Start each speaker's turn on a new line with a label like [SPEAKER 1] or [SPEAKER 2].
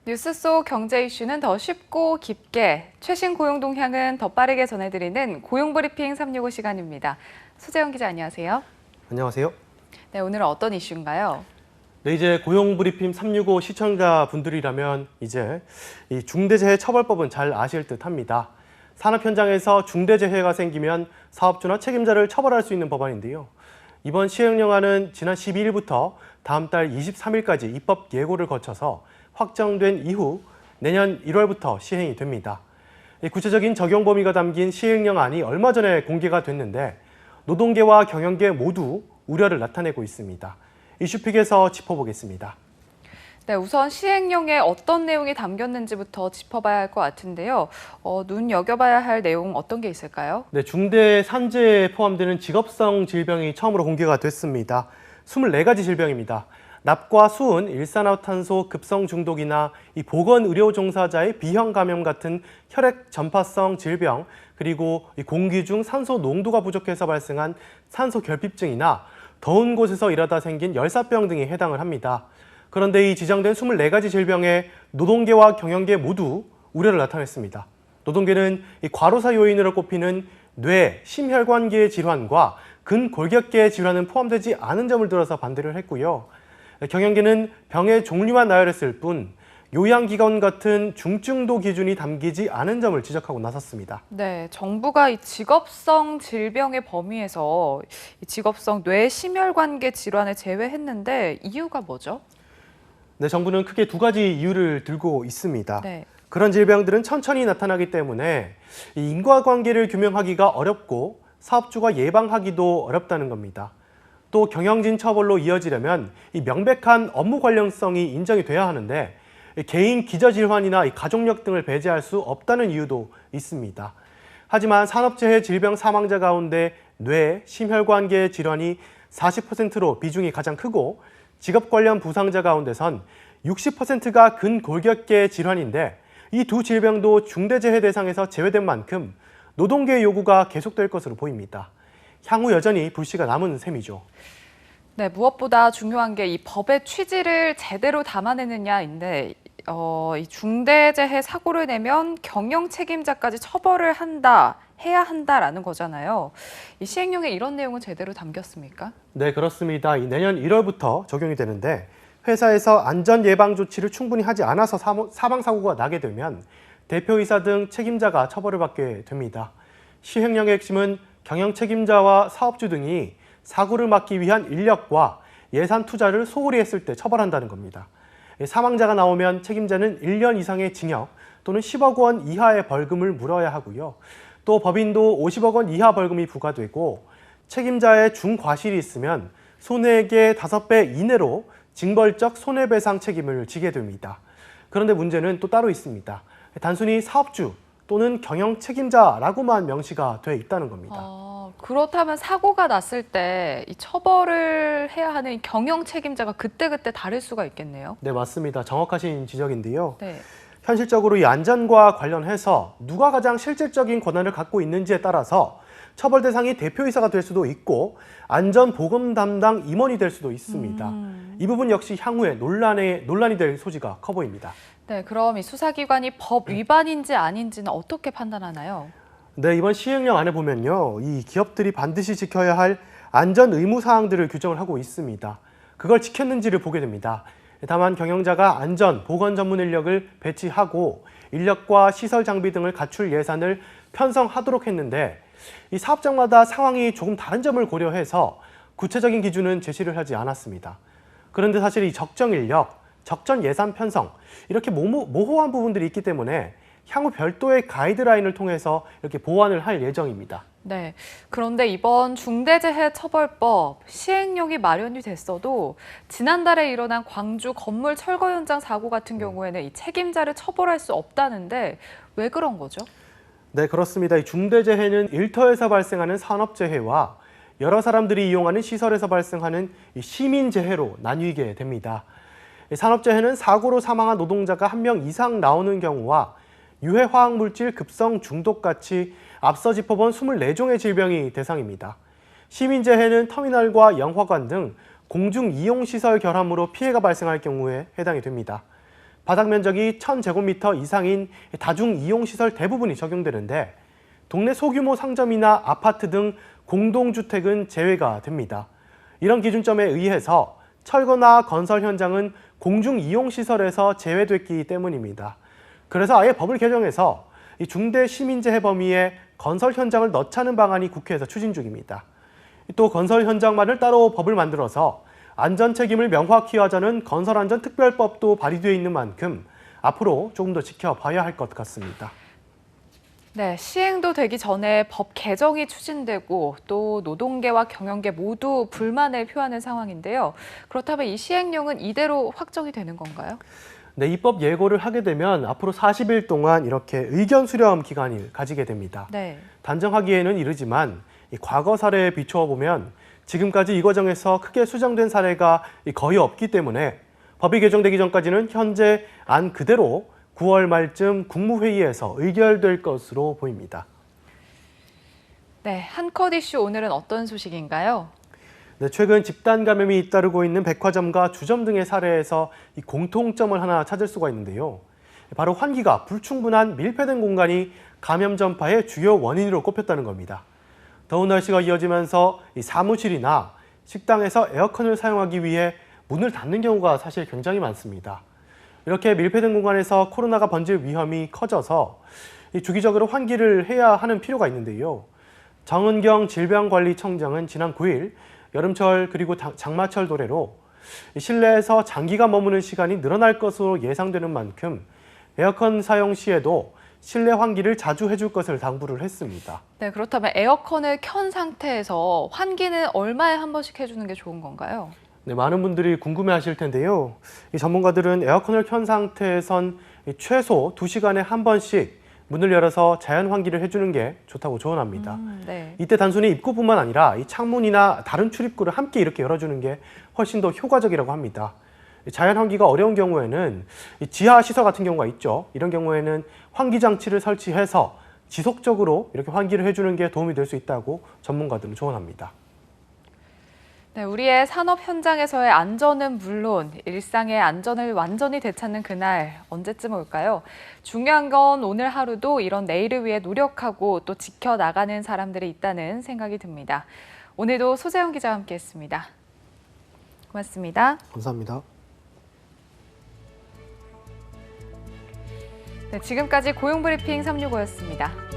[SPEAKER 1] 뉴스 속 경제 이슈는 더 쉽고 깊게, 최신 고용 동향은 더 빠르게 전해드리는 고용브리핑 365 시간입니다. 수재영 기자 안녕하세요.
[SPEAKER 2] 안녕하세요.
[SPEAKER 1] 네, 오늘은 어떤 이슈인가요?
[SPEAKER 2] 네, 이제 고용브리핑 365 시청자분들이라면 이제 이 중대재해처벌법은 잘 아실 듯합니다. 산업 현장에서 중대재해가 생기면 사업주나 책임자를 처벌할 수 있는 법안인데요. 이번 시행령안은 지난 12일부터 다음 달 23일까지 입법 예고를 거쳐서 확정된 이후 내년 1월부터 시행이 됩니다. 구체적인 적용 범위가 담긴 시행령안이 얼마 전에 공개가 됐는데 노동계와 경영계 모두 우려를 나타내고 있습니다. 이슈픽에서 짚어보겠습니다.
[SPEAKER 1] 네, 우선 시행령에 어떤 내용이 담겼는지부터 짚어봐야 할 것 같은데요. 눈여겨봐야 할 내용 어떤 게 있을까요?
[SPEAKER 2] 네, 중대 산재에 포함되는 직업성 질병이 처음으로 공개가 됐습니다. 24가지 질병입니다. 납과 수은, 일산화탄소 급성 중독이나 이 보건의료 종사자의 비형 감염 같은 혈액 전파성 질병, 그리고 이 공기 중 산소 농도가 부족해서 발생한 산소 결핍증이나 더운 곳에서 일하다 생긴 열사병 등이 해당을 합니다. 그런데 이 지정된 24가지 질병에 노동계와 경영계 모두 우려를 나타냈습니다. 노동계는 이 과로사 요인으로 꼽히는 뇌, 심혈관계 질환과 근골격계 질환은 포함되지 않은 점을 들어서 반대를 했고요. 경영계는 병의 종류만 나열했을 뿐 요양기관 같은 중증도 기준이 담기지 않은 점을 지적하고 나섰습니다.
[SPEAKER 1] 네, 정부가 이 직업성 질병의 범위에서 이 직업성 뇌 심혈관계 질환을 제외했는데 이유가 뭐죠?
[SPEAKER 2] 네, 정부는 크게 두 가지 이유를 들고 있습니다.
[SPEAKER 1] 네.
[SPEAKER 2] 그런 질병들은 천천히 나타나기 때문에 이 인과관계를 규명하기가 어렵고 사업주가 예방하기도 어렵다는 겁니다. 또 경영진 처벌로 이어지려면 이 명백한 업무 관련성이 인정이 돼야 하는데 개인 기저질환이나 가족력 등을 배제할 수 없다는 이유도 있습니다. 하지만 산업재해 질병 사망자 가운데 뇌, 심혈관계 질환이 40%로 비중이 가장 크고 직업 관련 부상자 가운데선 60%가 근골격계 질환인데 이 두 질병도 중대재해 대상에서 제외된 만큼 노동계의 요구가 계속될 것으로 보입니다. 향후 여전히 불씨가 남은 셈이죠.
[SPEAKER 1] 네, 무엇보다 중요한 게 이 법의 취지를 제대로 담아내느냐인데 이 중대재해 사고를 내면 경영 책임자까지 처벌을 해야 한다라는 거잖아요. 이 시행령에 이런 내용은 제대로 담겼습니까?
[SPEAKER 2] 네, 그렇습니다. 내년 1월부터 적용이 되는데 회사에서 안전 예방 조치를 충분히 하지 않아서 사망 사고가 나게 되면 대표이사 등 책임자가 처벌을 받게 됩니다. 시행령의 핵심은 경영 책임자와 사업주 등이 사고를 막기 위한 인력과 예산 투자를 소홀히 했을 때 처벌한다는 겁니다. 사망자가 나오면 책임자는 1년 이상의 징역 또는 10억 원 이하의 벌금을 물어야 하고요. 또 법인도 50억 원 이하 벌금이 부과되고 책임자의 중과실이 있으면 손해액의 5배 이내로 징벌적 손해배상 책임을 지게 됩니다. 그런데 문제는 또 따로 있습니다. 단순히 사업주 또는 경영 책임자라고만 명시가 돼 있다는 겁니다.
[SPEAKER 1] 그렇다면 사고가 났을 때 이 처벌을 해야 하는 이 경영 책임자가 그때그때 다를 수가 있겠네요.
[SPEAKER 2] 네, 맞습니다. 정확하신 지적인데요.
[SPEAKER 1] 네.
[SPEAKER 2] 현실적으로 이 안전과 관련해서 누가 가장 실질적인 권한을 갖고 있는지에 따라서 처벌 대상이 대표이사가 될 수도 있고 안전보건 담당 임원이 될 수도 있습니다. 이 부분 역시 향후에 논란이 될 소지가 커 보입니다.
[SPEAKER 1] 네, 그럼 이 수사기관이 법 위반인지 아닌지는 어떻게 판단하나요?
[SPEAKER 2] 네, 이번 시행령 안에 보면요. 이 기업들이 반드시 지켜야 할 안전 의무 사항들을 규정을 하고 있습니다. 그걸 지켰는지를 보게 됩니다. 다만 경영자가 안전, 보건 전문 인력을 배치하고 인력과 시설 장비 등을 갖출 예산을 편성하도록 했는데 이 사업장마다 상황이 조금 다른 점을 고려해서 구체적인 기준은 제시를 하지 않았습니다. 그런데 사실 이 적정 인력, 적정 예산 편성 이렇게 모호한 부분들이 있기 때문에 향후 별도의 가이드라인을 통해서 이렇게 보완을 할 예정입니다.
[SPEAKER 1] 네, 그런데 이번 중대재해처벌법 시행령이 마련이 됐어도 지난달에 일어난 광주 건물 철거 현장 사고 같은 경우에는 이 책임자를 처벌할 수 없다는데 왜 그런 거죠?
[SPEAKER 2] 네, 그렇습니다. 이 중대재해는 일터에서 발생하는 산업재해와 여러 사람들이 이용하는 시설에서 발생하는 이 시민재해로 나뉘게 됩니다. 산업재해는 사고로 사망한 노동자가 1명 이상 나오는 경우와 유해화학물질 급성 중독같이 앞서 짚어본 24종의 질병이 대상입니다. 시민재해는 터미널과 영화관 등 공중 이용시설 결함으로 피해가 발생할 경우에 해당이 됩니다. 바닥 면적이 1000제곱미터 이상인 다중 이용시설 대부분이 적용되는데 동네 소규모 상점이나 아파트 등 공동주택은 제외가 됩니다. 이런 기준점에 의해서 철거나 건설 현장은 공중이용시설에서 제외됐기 때문입니다. 그래서 아예 법을 개정해서 이 중대시민재해 범위에 건설 현장을 넣자는 방안이 국회에서 추진 중입니다. 또 건설 현장만을 따로 법을 만들어서 안전 책임을 명확히 하자는 건설안전특별법도 발의되어 있는 만큼 앞으로 조금 더 지켜봐야 할 것 같습니다.
[SPEAKER 1] 네, 시행도 되기 전에 법 개정이 추진되고 또 노동계와 경영계 모두 불만을 표하는 상황인데요. 그렇다면 이 시행령은 이대로 확정이 되는 건가요?
[SPEAKER 2] 네, 입법 예고를 하게 되면 앞으로 40일 동안 이렇게 의견 수렴 기간을 가지게 됩니다.
[SPEAKER 1] 네.
[SPEAKER 2] 단정하기에는 이르지만 이 과거 사례에 비추어 보면 지금까지 이 과정에서 크게 수정된 사례가 거의 없기 때문에 법이 개정되기 전까지는 현재 안 그대로 9월 말쯤 국무회의에서 의결될 것으로 보입니다.
[SPEAKER 1] 네, 한컷 이슈 오늘은 어떤 소식인가요?
[SPEAKER 2] 네, 최근 집단 감염이 잇따르고 있는 백화점과 주점 등의 사례에서 이 공통점을 하나 찾을 수가 있는데요. 바로 환기가 불충분한 밀폐된 공간이 감염 전파의 주요 원인으로 꼽혔다는 겁니다. 더운 날씨가 이어지면서 이 사무실이나 식당에서 에어컨을 사용하기 위해 문을 닫는 경우가 사실 굉장히 많습니다. 이렇게 밀폐된 공간에서 코로나가 번질 위험이 커져서 주기적으로 환기를 해야 하는 필요가 있는데요. 정은경 질병관리청장은 지난 9일 여름철 그리고 장마철 도래로 실내에서 장기간 머무는 시간이 늘어날 것으로 예상되는 만큼 에어컨 사용 시에도 실내 환기를 자주 해줄 것을 당부를 했습니다.
[SPEAKER 1] 네, 그렇다면 에어컨을 켠 상태에서 환기는 얼마에 한 번씩 해주는 게 좋은 건가요?
[SPEAKER 2] 네, 많은 분들이 궁금해하실 텐데요. 이 전문가들은 에어컨을 켠 상태에선 최소 2시간에 한 번씩 문을 열어서 자연 환기를 해주는 게 좋다고 조언합니다.
[SPEAKER 1] 네.
[SPEAKER 2] 이때 단순히 입구뿐만 아니라 이 창문이나 다른 출입구를 함께 이렇게 열어주는 게 훨씬 더 효과적이라고 합니다. 자연 환기가 어려운 경우에는 지하 시설 같은 경우가 있죠. 이런 경우에는 환기 장치를 설치해서 지속적으로 이렇게 환기를 해주는 게 도움이 될 수 있다고 전문가들은 조언합니다.
[SPEAKER 1] 네, 우리의 산업 현장에서의 안전은 물론 일상의 안전을 완전히 되찾는 그날 언제쯤 올까요? 중요한 건 오늘 하루도 이런 내일을 위해 노력하고 또 지켜나가는 사람들이 있다는 생각이 듭니다. 오늘도 소재영 기자와 함께했습니다. 고맙습니다.
[SPEAKER 2] 감사합니다.
[SPEAKER 1] 네, 지금까지 고용브리핑 365였습니다.